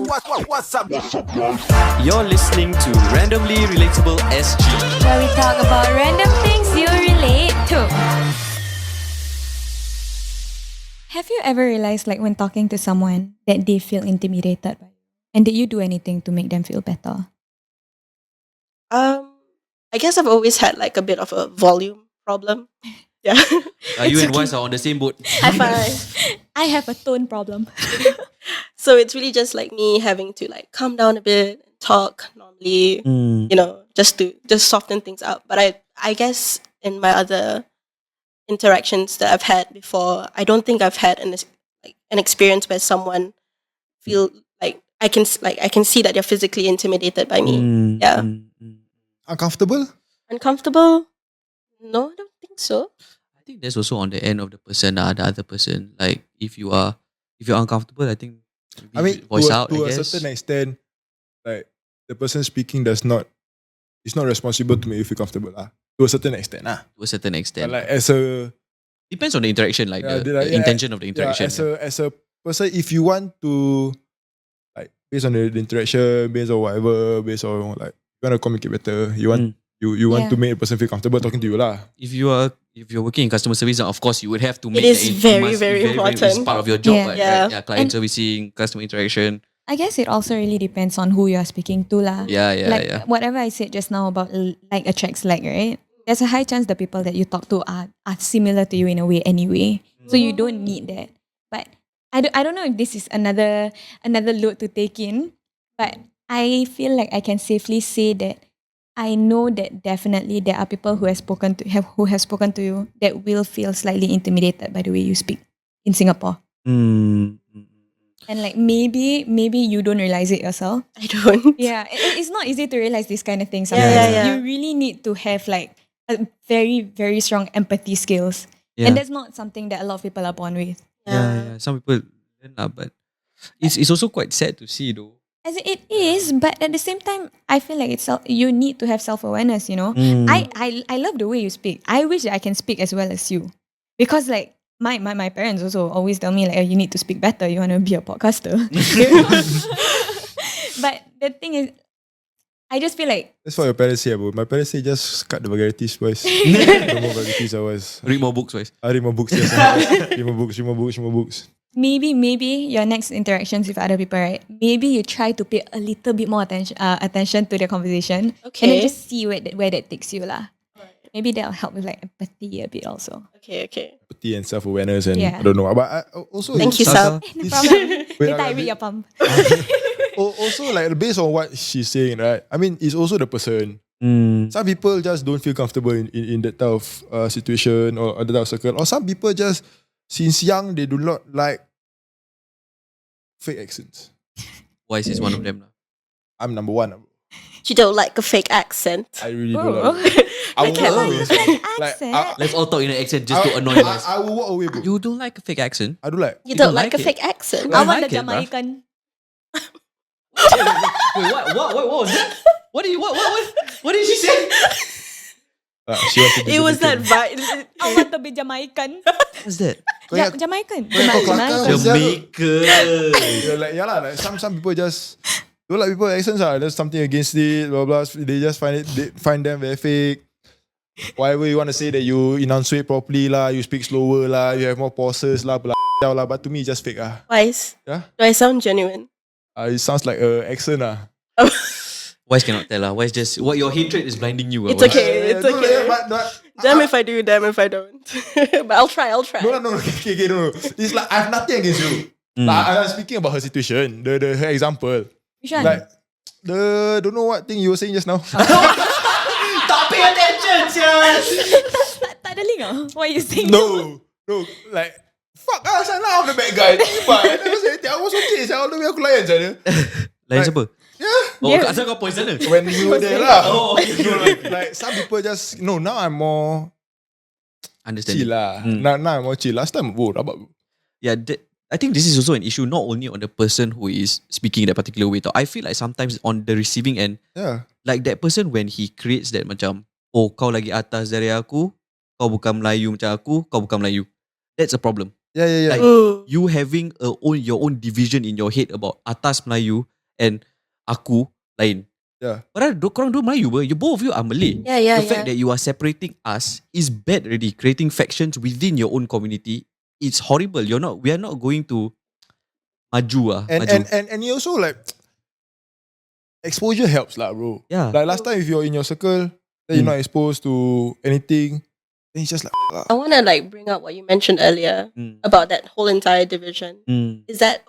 What's up? You're listening to Randomly Relatable SG, where we talk about random things you relate to. Have you ever realized, like, when talking to someone, that they feel intimidated by you? And did you do anything to make them feel better? I guess I've always had like a bit of a volume problem. Yeah. You and Wise are on the same boat. High five. I have a tone problem. So it's really just like me having to like calm down a bit and talk normally, just to soften things up. But I guess in my other interactions that I've had before, I don't think I've had an experience where someone feel like I can see that they're physically intimidated by me. Yeah. Uncomfortable? Uncomfortable? No, I don't think so. I think that's also on the end of the person, the other person. Like if you're uncomfortable, I think voice out. To a certain extent, like the person speaking is not responsible to make you feel comfortable. To a certain extent. To a certain extent. But like as a depends on the interaction, like the intention of the interaction. As a person, if you want to, like, based on the interaction, based on whatever, based on like you want to communicate better, you want want to make a person feel comfortable talking to you lah. If you're working in customer service, then of course you would have to make it is very important. It's part of your job, right? Yeah. Client servicing, customer interaction. I guess it also really depends on who you are speaking to lah. Yeah. Whatever I said just now about like attracts like, right? There's a high chance the people that you talk to are similar to you in a way anyway. So you don't need that. But I don't know if this is another load to take in, but I feel like I can safely say that I know that definitely there are people who have spoken to you that will feel slightly intimidated by the way you speak in Singapore. And like maybe you don't realize it yourself. I don't. Yeah, it's not easy to realize these kind of things. Yeah. You really need to have like a very, very strong empathy skills. Yeah. And that's not something that a lot of people are born with. Yeah. Some people learn, but it's also quite sad to see though. As it is, but at the same time, I feel like you need to have self-awareness, you know. I love the way you speak. I wish that I can speak as well as you. Because like my parents also always tell me like, oh, you need to speak better, you want to be a podcaster. But the thing is, I just feel like that's what your parents say, bro. My parents say just cut the vulgarities, boys. No more vulgarities, boys. Read more books, boys. I read more books, yes. Read more books. Maybe your next interactions with other people, right? Maybe you try to pay a little bit more attention to the conversation. Okay. And then just see where that takes you lah. Right. Maybe that'll help with like empathy a bit also. Okay. Empathy and self-awareness and I don't know. But I also... Thank you, Sal. No problem. Later I read your palm. Also, like based on what she's saying, right? I mean, it's also the person. Some people just don't feel comfortable in that type of situation or that type of circle. Or some people just, since young, they do not like fake accents. Wise is one of them. I'm number one. You don't like a fake accent? I really don't like it. I will walk away. Let's all talk in an accent just to annoy us. I will walk away, bro. You don't like a fake accent? I don't like. You don't like a fake accent? I want like the it, bruh. Jamaican. Wait, what was that? What did she say? She wants to be It was that Jamaican. vibe. I want to be Jamaican. What's that? Jamaican. Jamaican. Like some people just don't like people's accents. There's something against it, blah blah. They just find them very fake. Whatever you want to say that you enunciate properly lah, you speak slower lah, you have more pauses lah, blah blah. But to me, it's just fake ah. Wise. Yeah. Do I sound genuine? It sounds like a accent ah. Wise cannot tell. Wise just what your hatred is blinding you. It's okay. It's okay. Damn if I do, damn if I don't. But I'll try. No. Okay, no. It's like I have nothing against you. Like, I'm speaking about her situation, her example. Which one? Like the don't know what thing you were saying just now. Tak pay attention, sis. Tak ada link ah. What are you saying? No, like fuck us, I'm the bad guy. But I never say anything. I was okay. Saya all the way aku layan saja. Lain siapa? Yeah. Oh, kat sana kau point sana. When you were there lah. Oh, okay. Like some people just now I'm more Understand. chill lah. Now I'm more chill. Last time, rabak. Yeah, I think this is also an issue not only on the person who is speaking that particular way. I feel like sometimes on the receiving end, like that person when he creates that macam, oh kau lagi atas dari aku, kau bukan Melayu macam aku, kau bukan Melayu. That's a problem. Yeah. Like you having your own division in your head about atas Melayu and aku lain. Yeah. Padahal korang dua Melayu ber. You both of you are Malay. Yeah. The fact that you are separating us is bad already. Creating factions within your own community, it's horrible. We are not going to maju. And you also like exposure helps lah, bro. Yeah. Like last time if you're in your circle, then you're not exposed to anything, then it's just like I want to like bring up what you mentioned earlier about that whole entire division. Is that,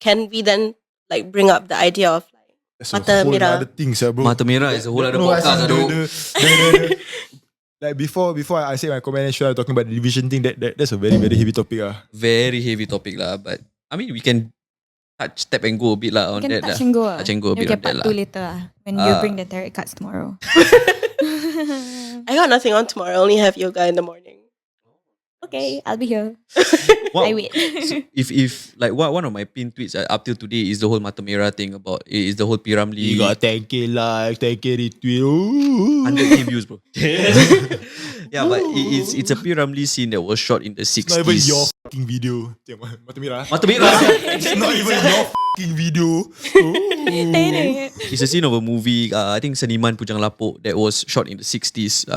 can we then like bring up the idea of like that's Mata a whole Merah? other thing, bro. Mata Merah is a whole other No, I podcast. see like before I say my comment, sure, talking about the division thing. That's a very very heavy topic. Very heavy topic lah. But I mean, we can tap and go a bit lah on You that. can touch and go. Touch and go a You bit can on that part lah. 2 later when you bring the tarot cards tomorrow. I got nothing on tomorrow. I only have yoga in the morning. Okay, I'll be here. Wow. I wait. So if like one of my pinned tweets up till today is the whole Mata Merah thing about is the whole Piramli. You got 10k likes, 10k retweet. 100k views, bro. Yeah, but it's a Piramli scene that was shot in the 60s. It's not even your fucking video. Mata Merah. Mata Merah. It's not even your fucking video. It's a scene of a movie. I think Seniman Pujang Lapuk that was shot in the 60s.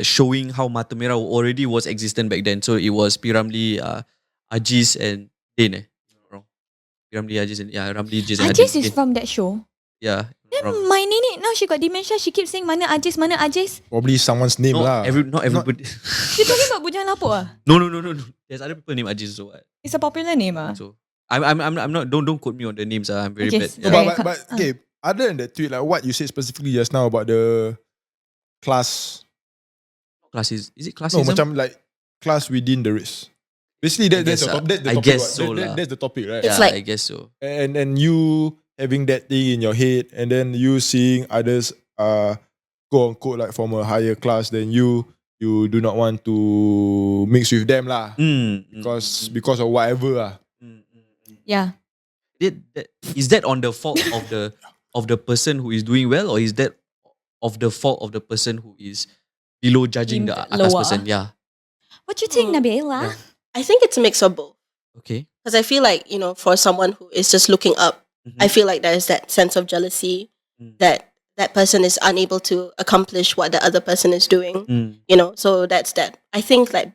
Showing how Mata Merah already was existent back then. So it was Piramli, Ajiz and Din. Wrong. Piramli, Ajiz and Ramli, Ajiz and Ajis Din. is from that show. Yeah. Then Wrong. my nenek now she got dementia. She keeps saying mana Ajis, mana Ajis. Probably someone's name lah. Not everybody. You talking about Bujang Lapuk No. There's other people named Ajiz also. It's a popular name So I'm not. Don't quote me on the names. I'm very Okay, bad. so- Yeah. But okay, other than that tweet, like what you said specifically just now about the class. Classes. Is it No, classism? macam like class within the race. Basically, that's the topic. I guess so That's the topic, right? Yeah, It's like- I guess so. And you having that thing in your head, and then you seeing others quote unquote like from a higher class than you do not want to mix with them lah. Because of whatever lah. Yeah. Is that on the fault of the person who is doing well, or is that of the fault of the person who is below judging the Deemed atas lower. person? Yeah. What you think, Nabila? Yeah. I think it's a mix of both. Okay. Because I feel like, for someone who is just looking up, Mhm. I feel like there is that sense of jealousy that that person is unable to accomplish what the other person is doing. So that's that. I think like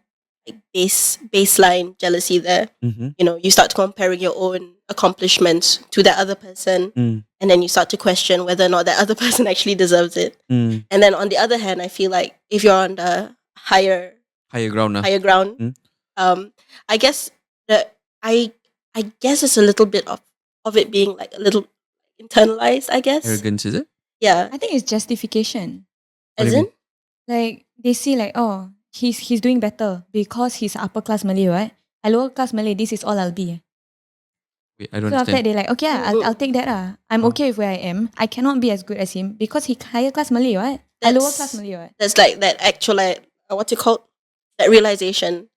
baseline jealousy there. You start comparing your own accomplishments to that other person, and then you start to question whether or not that other person actually deserves it. And then on the other hand, I feel like if you're on the higher Higher ground. I guess that I guess it's a little bit of it being like a little internalized, I guess. Arrogance, is it? Yeah. I think it's justification. What do As you in? mean? Like they see like, oh, he's doing better because he's upper class Malay, right? A lower class Malay, this is all I'll be. Wait, I don't So after that understand. they're like, okay, I'll take that. I'm okay with where I am. I cannot be as good as him because he higher class Malay, right? A lower That's- class Malay, right? That's like that actual what's it called? That realization,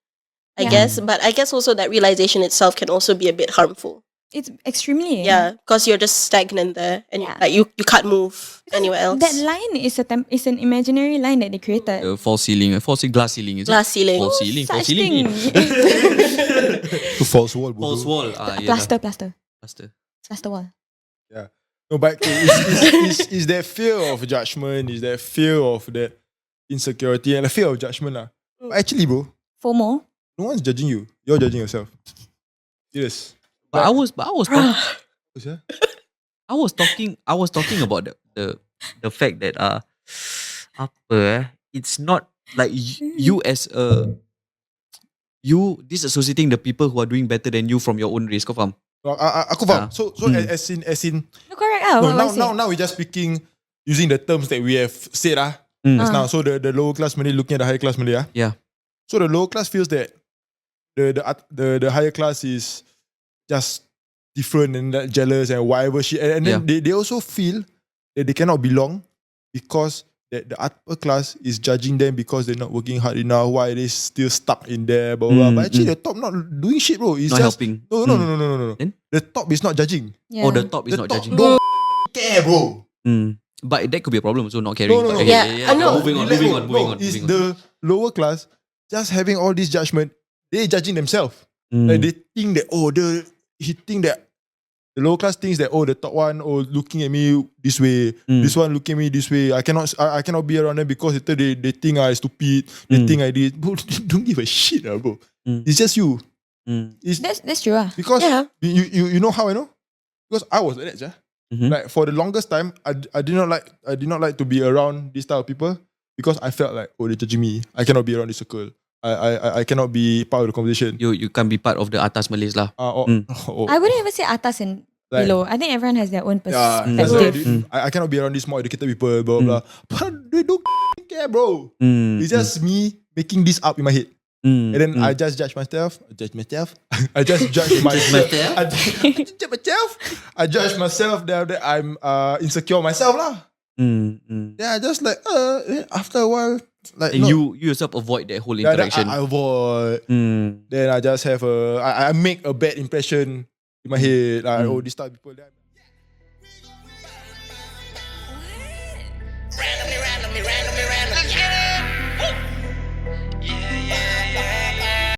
I Yeah. guess. But I guess also that realization itself can also be a bit harmful. It's extremely Yeah, because you're just stagnant there, and Yeah. you can't move anywhere else. That line is is an imaginary line that they created. False ceiling, glass ceiling, is Glass it? ceiling. False ceiling, false Such ceiling. thing. False wall, bro. False wall. Yeah, Plaster. Plaster. Wall. No, but is that fear of judgment? Is that fear of that insecurity and the fear of judgment lah? But actually, bro, FOMO. no one's judging you. You're judging yourself. Serious. But I was talking. What's that? I was talking about the fact that it's not like you as you disassociating the people who are doing better than you from your own race. Kau faham? Aku faham. So as in No, correct. now we're just speaking using the terms that we have said just now. So the lower class Malay looking at the higher class Malay. Yeah. So the lower class feels that the higher class is just different and that jealous and whatever shit. And then they also feel that they cannot belong because that the upper class is judging them because they're not working hard enough. Why are they still stuck in there? Blah, blah, blah. But actually the top not doing shit, bro. It's Not just helping. No. Then? The top is not judging. Yeah. Or the top is The not top judging. don't care, bro. But that could be a problem. So not caring. No. But Yeah, I know. Moving on. It's the lower class just having all this judgment. They judging themselves. Like they think that he think that The lower class thinks that the top one looking at me this way, this one looking at me this way. I cannot be around them because later they think I stupid. They think I did. Bro, don't give a shit, bro. It's just you. That's true. Because you know how I know? Because I was like that, yeah. Like for the longest time, I did not like to be around this type of people because I felt like they're judging me. I cannot be around this circle. I cannot be part of the conversation. You can't be part of the ATAS Malays lah. I wouldn't even say atas and Like, below. I think everyone has their own that's perspective. why I cannot be around these more educated people, blah blah. But they don't care, bro. It's just me making this up in my head. And then I just judge myself. I just judge myself. I judge myself that I'm insecure myself lah. Yeah, just like after a while, like and you yourself avoid that whole interaction. I avoid. Then I just have I make a bad impression in my head. Like this type of people.